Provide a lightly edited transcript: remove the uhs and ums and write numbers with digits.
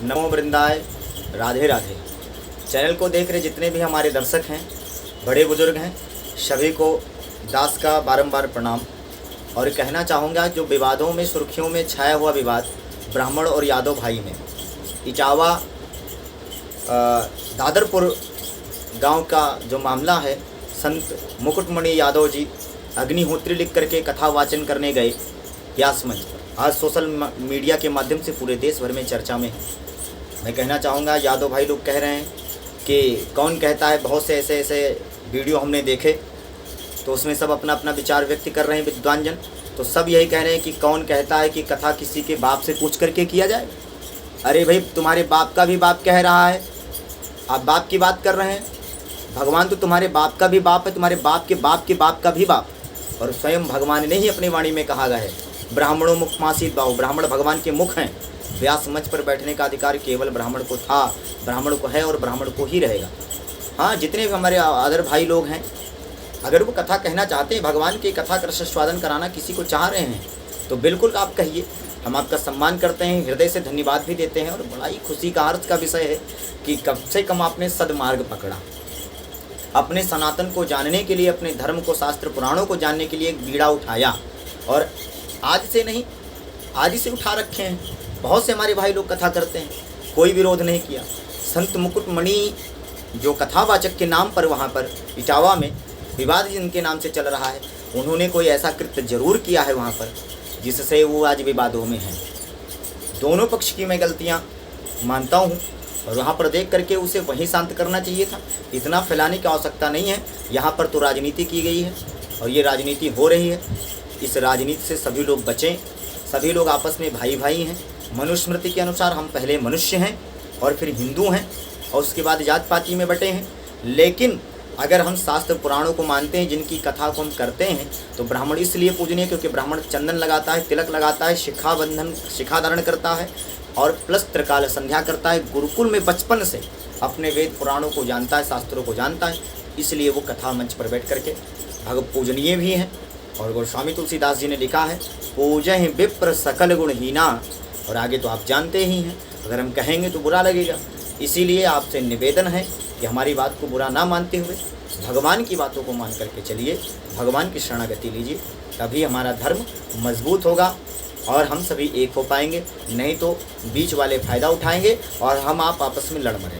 नमो वृंदाय, Radhe Radhe. Channel को देख रहे जितने भी हमारे दर्शक हैं, बड़े बुजुर्ग हैं, सभी को दास का बारंबार प्रणाम। और कहना चाहूँगा, जो विवादों में सुर्खियों में छाया हुआ विवाद ब्राह्मण और यादव भाई में, इटावा दादरपुर गांव का जो मामला है, संत मुकुटमणि यादव जी अग्निहोत्री लिख करके कथा वाचन करने गए व्यास मंच पर, आज सोशल मीडिया के माध्यम से पूरे देश भर में चर्चा में है। मैं कहना चाहूँगा, यादव भाई लोग कह रहे हैं कि कौन कहता है, बहुत से ऐसे वीडियो हमने देखे तो उसमें सब अपना अपना विचार व्यक्त कर रहे हैं विद्वानजन। तो सब यही कह रहे हैं कि कौन कहता है कि कथा किसी के बाप से पूछ करके किया जाए। अरे भाई, तुम्हारे बाप का भी बाप कह रहा है, आप बाप की बात कर रहे हैं। भगवान तो तुम्हारे बाप का भी बाप है, तुम्हारे बाप के बाप का भी बाप। और स्वयं भगवान ने ही अपनी वाणी में कहा गया है, ब्राह्मणों मुख मासीत बाहु, ब्राह्मण भगवान के मुख हैं। व्यास मंच पर बैठने का अधिकार केवल ब्राह्मण को था, ब्राह्मण को है और ब्राह्मण को ही रहेगा। हाँ, जितने भी हमारे अदर भाई लोग हैं, अगर वो कथा कहना चाहते हैं, भगवान की कथा का रसास्वादन कराना किसी को चाह रहे हैं, तो बिल्कुल आप कहिए, हम आपका सम्मान करते हैं, हृदय से धन्यवाद भी देते हैं। और बड़ा ही खुशी का अर्थ का विषय है कि कम से कम आपने सदमार्ग पकड़ा, अपने सनातन को जानने के लिए, अपने धर्म को, शास्त्र पुराणों को जानने के लिए एक बीड़ा उठाया। और आज से नहीं, आज ही से उठा रखे हैं। बहुत से हमारे भाई लोग कथा करते हैं, कोई विरोध नहीं किया। संत मुकुटमणि जो कथावाचक के नाम पर वहाँ पर इटावा में विवाद जिनके नाम से चल रहा है, उन्होंने कोई ऐसा कृत्य जरूर किया है वहाँ पर जिससे वो आज विवादों में हैं। दोनों पक्ष की मैं गलतियाँ मानता हूँ और वहाँ पर देख करके उसे वहीं शांत करना चाहिए था। इतना फैलाने की आवश्यकता नहीं है। यहाँ पर तो राजनीति की गई है और ये राजनीति हो रही है। इस राजनीति से सभी लोग बचें। सभी लोग आपस में भाई भाई हैं। मनुस्मृति के अनुसार हम पहले मनुष्य हैं और फिर हिंदू हैं और उसके बाद जात पाति में बटे हैं। लेकिन अगर हम शास्त्र पुराणों को मानते हैं, जिनकी कथा को हम करते हैं, तो ब्राह्मण इसलिए पूजनीय क्योंकि ब्राह्मण चंदन लगाता है, तिलक लगाता है, शिखा धारण करता है और प्लस त्रिकाल संध्या करता है। गुरुकुल में बचपन से अपने वेद पुराणों को जानता है, शास्त्रों को जानता है, इसलिए वो कथा मंच पर बैठ करके भगव पूजनीय भी हैं। और गोस्वामी तुलसीदास जी ने लिखा है, पूजहि विप्र सकल गुणहीना। और आगे तो आप जानते ही हैं, अगर हम कहेंगे तो बुरा लगेगा। इसीलिए आपसे निवेदन है कि हमारी बात को बुरा ना मानते हुए भगवान की बातों को मान करके चलिए, भगवान की शरणागति लीजिए, तभी हमारा धर्म मजबूत होगा और हम सभी एक हो पाएंगे। नहीं तो बीच वाले फ़ायदा उठाएंगे और हम आप आपस में लड़ मरेंगे।